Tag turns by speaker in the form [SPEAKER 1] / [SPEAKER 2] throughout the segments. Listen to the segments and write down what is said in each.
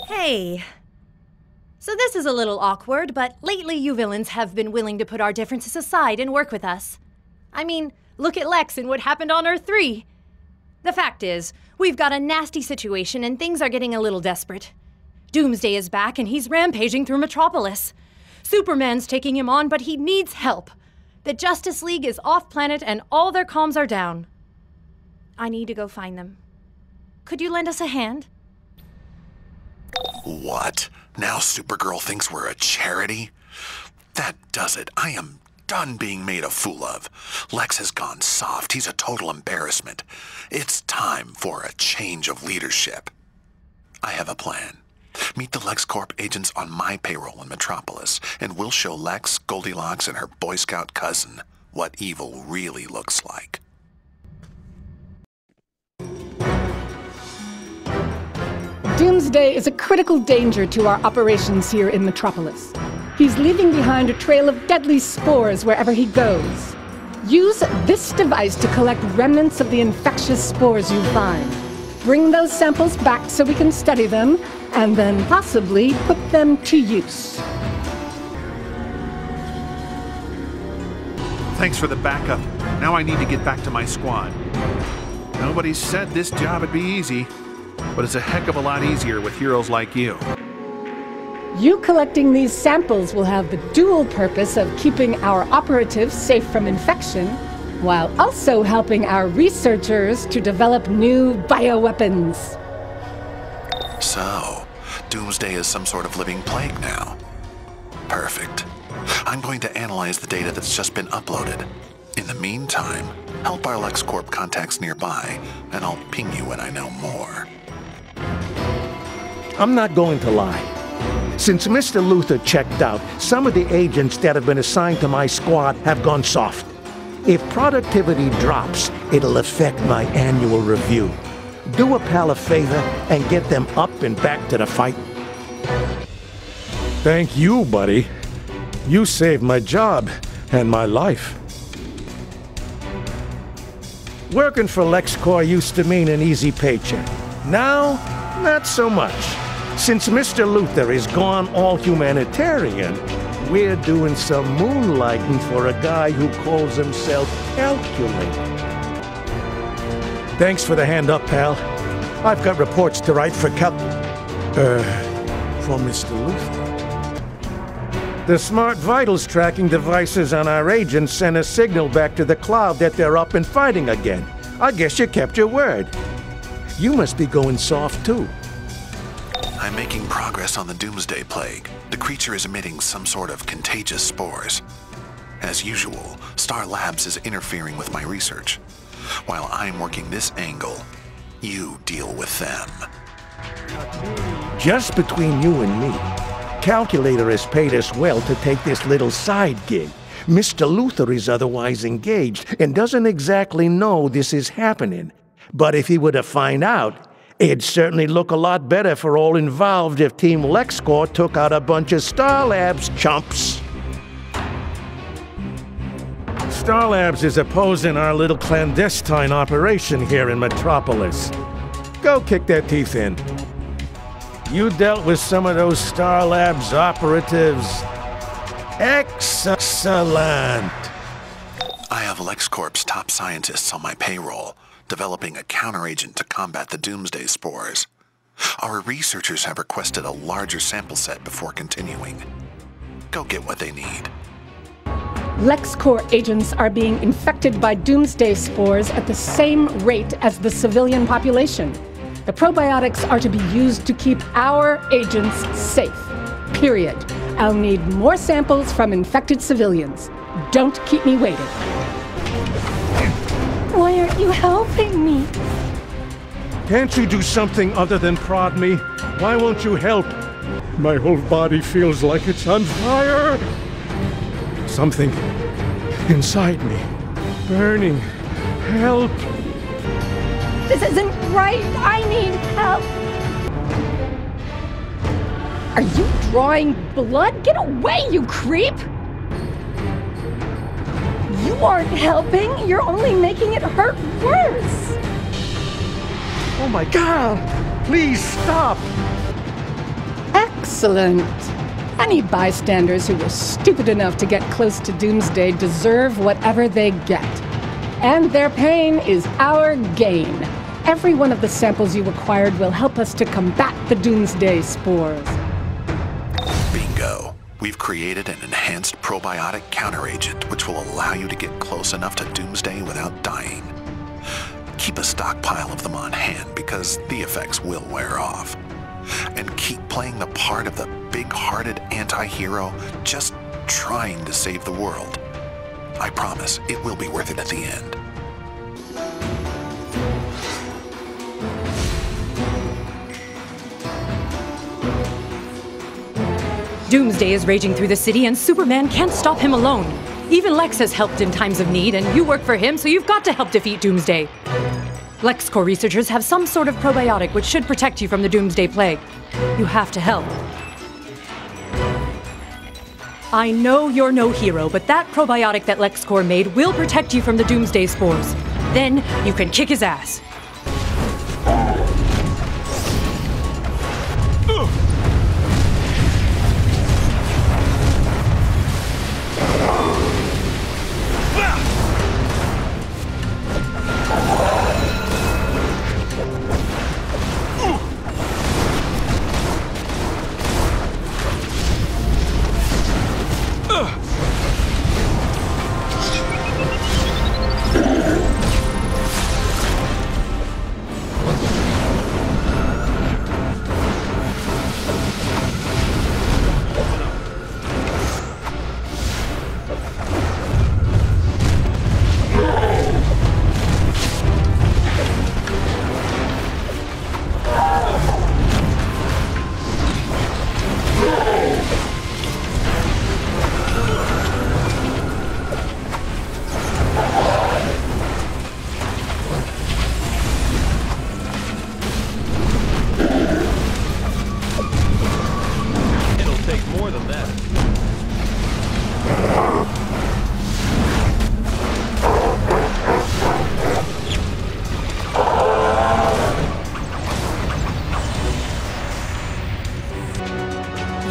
[SPEAKER 1] Hey. So this is a little awkward, but lately you villains have been willing to put our differences aside and work with us. I mean, look at Lex and what happened on Earth 3. The fact is, we've got a nasty situation and things are getting a little desperate. Doomsday is back and he's rampaging through Metropolis. Superman's taking him on, but he needs help. The Justice League is off-planet and all their comms are down. I need to go find them. Could you lend us a hand?
[SPEAKER 2] What? Now Supergirl thinks we're a charity? That does it. I am done being made a fool of. Lex has gone soft. He's a total embarrassment. It's time for a change of leadership. I have a plan. Meet the LexCorp agents on my payroll in Metropolis, and we'll show Lex, Goldilocks, and her Boy Scout cousin what evil really looks like.
[SPEAKER 3] Doomsday is a critical danger to our operations here in Metropolis. He's leaving behind a trail of deadly spores wherever he goes. Use this device to collect remnants of the infectious spores you find. Bring those samples back so we can study them, and then possibly put them to use.
[SPEAKER 4] Thanks for the backup. Now I need to get back to my squad. Nobody said this job would be easy, but it's a heck of a lot easier with heroes like you.
[SPEAKER 3] You collecting these samples will have the dual purpose of keeping our operatives safe from infection, while also helping our researchers to develop new bioweapons.
[SPEAKER 2] So, Doomsday is some sort of living plague now. Perfect. I'm going to analyze the data that's just been uploaded. In the meantime, help our LexCorp contacts nearby, and I'll ping you when I know more.
[SPEAKER 5] I'm not going to lie. Since Mr. Luthor checked out, some of the agents that have been assigned to my squad have gone soft. If productivity drops, it'll affect my annual review. Do a pal a favor and get them up and back to the fight. Thank you, buddy. You saved my job and my life. Working for LexCorp used to mean an easy paycheck. Now, not so much. Since Mr. Luthor is gone all humanitarian, we're doing some moonlighting for a guy who calls himself Calculator. Thanks for the hand up, pal. I've got reports to write for for Mr. Luthor. The smart vitals tracking devices on our agents sent a signal back to the cloud that they're up and fighting again. I guess you kept your word. You must be going soft, too.
[SPEAKER 2] I'm making progress on the Doomsday Plague. The creature is emitting some sort of contagious spores. As usual, Star Labs is interfering with my research. While I'm working this angle, you deal with them.
[SPEAKER 5] Just between you and me, Calculator has paid us well to take this little side gig. Mr. Luthor is otherwise engaged and doesn't exactly know this is happening. But if he were to find out, it'd certainly look a lot better for all involved if Team LexCorp took out a bunch of Star Labs chumps. Star Labs is opposing our little clandestine operation here in Metropolis. Go kick their teeth in. You dealt with some of those Star Labs operatives. Excellent!
[SPEAKER 2] I have LexCorp's top scientists on my payroll, developing a counteragent to combat the Doomsday spores. Our researchers have requested a larger sample set before continuing. Go get what they need.
[SPEAKER 3] LexCorp agents are being infected by Doomsday spores at the same rate as the civilian population. The probiotics are to be used to keep our agents safe. Period. I'll need more samples from infected civilians. Don't keep me waiting. Why aren't you helping me?
[SPEAKER 5] Can't you do something other than prod me? Why won't you help? My whole body feels like it's on fire. Something inside me, burning. Help!
[SPEAKER 3] This isn't right. I need help. Are you drawing blood? Get away, you creep! You aren't helping. You're only making it hurt worse.
[SPEAKER 5] Oh my God! Please stop!
[SPEAKER 3] Excellent. Any bystanders who were stupid enough to get close to Doomsday deserve whatever they get. And their pain is our gain. Every one of the samples you acquired will help us to combat the Doomsday spores.
[SPEAKER 2] Bingo. We've created an enhanced probiotic counteragent which will allow you to get close enough to Doomsday without dying. Keep a stockpile of them on hand because the effects will wear off. And keep playing the part of the big-hearted anti-hero just trying to save the world. I promise it will be worth it at the end.
[SPEAKER 1] Doomsday is raging through the city and Superman can't stop him alone. Even Lex has helped in times of need, and you work for him, so you've got to help defeat Doomsday. LexCorp researchers have some sort of probiotic which should protect you from the Doomsday plague. You have to help. I know you're no hero, but that probiotic that LexCorp made will protect you from the Doomsday spores. Then you can kick his ass.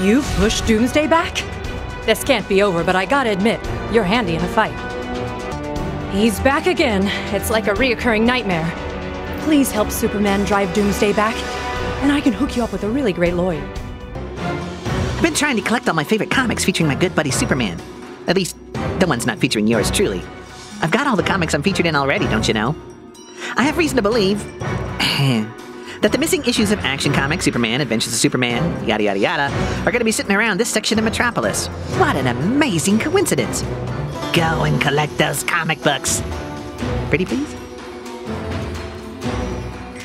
[SPEAKER 1] You've pushed Doomsday back? This can't be over, but I gotta admit, you're handy in a fight. He's back again. It's like a reoccurring nightmare. Please help Superman drive Doomsday back, and I can hook you up with a really great lawyer.
[SPEAKER 6] I've been trying to collect all my favorite comics featuring my good buddy Superman. At least, the ones not featuring yours truly. I've got all the comics I'm featured in already, don't you know? I have reason to believe that the missing issues of Action Comics, Superman, Adventures of Superman, yada yada yada, are going to be sitting around this section of Metropolis. What an amazing coincidence! Go and collect those comic books. Pretty please?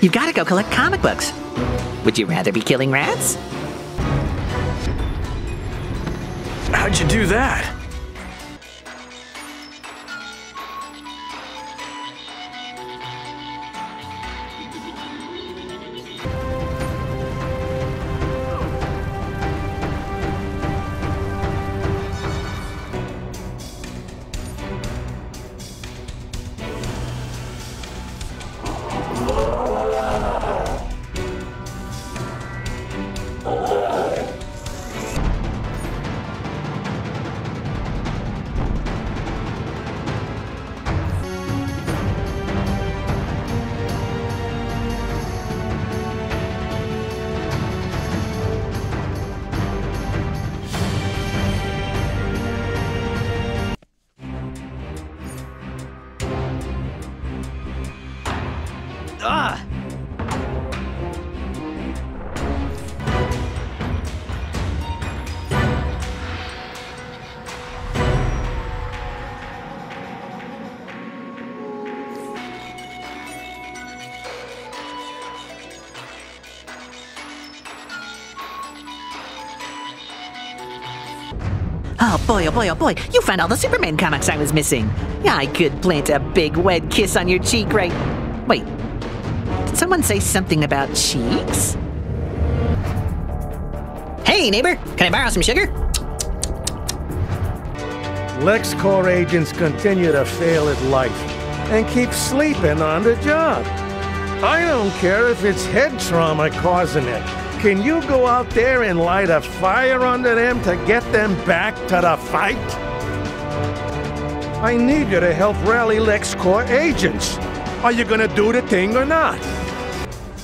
[SPEAKER 6] You've got to go collect comic books. Would you rather be killing rats?
[SPEAKER 7] How'd you do that?
[SPEAKER 6] Oh boy, oh boy, oh boy, you found all the Superman comics I was missing. Yeah, I could plant a big wet kiss on your cheek right... Wait, did someone say something about cheeks? Hey neighbor, can I borrow some sugar?
[SPEAKER 5] LexCorp agents continue to fail at life and keep sleeping on the job. I don't care if it's head trauma causing it. Can you go out there and light a fire under them to get them back to the fight? I need you to help rally LexCorp agents. Are you gonna do the thing or not?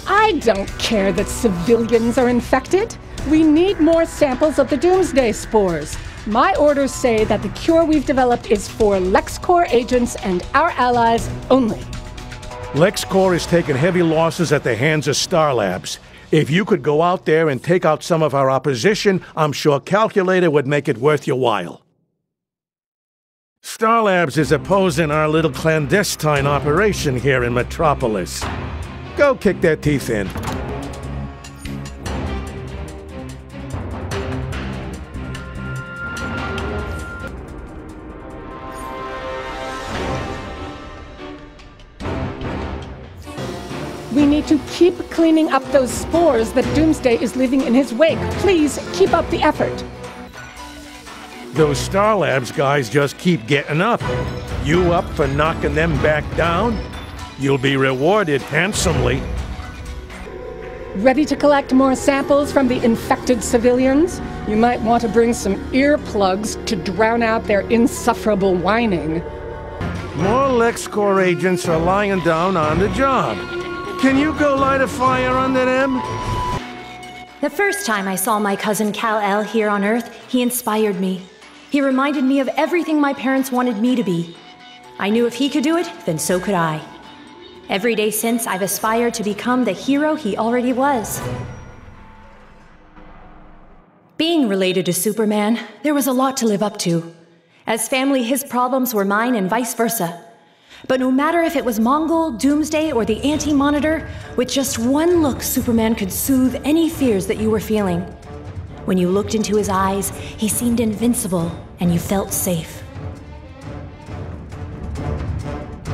[SPEAKER 3] I don't care that civilians are infected. We need more samples of the Doomsday spores. My orders say that the cure we've developed is for LexCorp agents and our allies only.
[SPEAKER 5] LexCorp is taking heavy losses at the hands of Star Labs. If you could go out there and take out some of our opposition, I'm sure Calculator would make it worth your while. Star Labs is opposing our little clandestine operation here in Metropolis. Go kick their teeth in.
[SPEAKER 3] We need to keep cleaning up those spores that Doomsday is leaving in his wake. Please, keep up the effort.
[SPEAKER 5] Those Star Labs guys just keep getting up. You up for knocking them back down? You'll be rewarded handsomely.
[SPEAKER 3] Ready to collect more samples from the infected civilians? You might want to bring some earplugs to drown out their insufferable whining.
[SPEAKER 5] More LexCorp agents are lying down on the job. Can you go light a fire under them?
[SPEAKER 1] The first time I saw my cousin Kal-El here on Earth, he inspired me. He reminded me of everything my parents wanted me to be. I knew if he could do it, then so could I. Every day since, I've aspired to become the hero he already was. Being related to Superman, there was a lot to live up to. As family, his problems were mine and vice versa. But no matter if it was Mongol, Doomsday, or the Anti-Monitor, with just one look, Superman could soothe any fears that you were feeling. When you looked into his eyes, he seemed invincible, and you felt safe.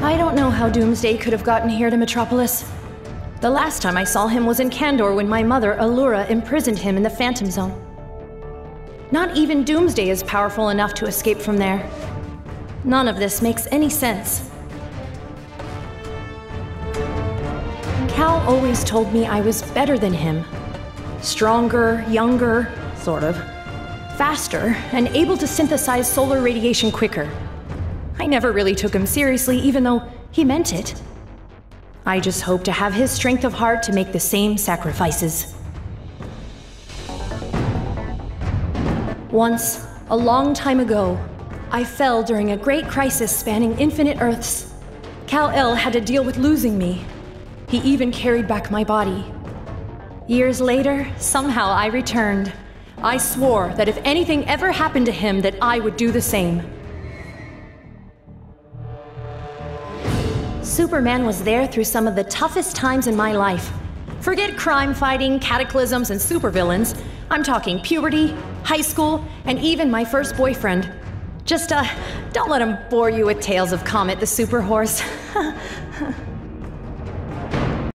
[SPEAKER 1] I don't know how Doomsday could have gotten here to Metropolis. The last time I saw him was in Kandor when my mother, Allura, imprisoned him in the Phantom Zone. Not even Doomsday is powerful enough to escape from there. None of this makes any sense. Cal always told me I was better than him. Stronger, younger, sort of. Faster, and able to synthesize solar radiation quicker. I never really took him seriously, even though he meant it. I just hope to have his strength of heart to make the same sacrifices. Once, a long time ago, I fell during a great crisis spanning infinite Earths. Kal-El had to deal with losing me. He even carried back my body. Years later, somehow I returned. I swore that if anything ever happened to him, that I would do the same. Superman was there through some of the toughest times in my life. Forget crime fighting, cataclysms, and supervillains. I'm talking puberty, high school, and even my first boyfriend. Just, don't let him bore you with tales of Comet the Super Horse.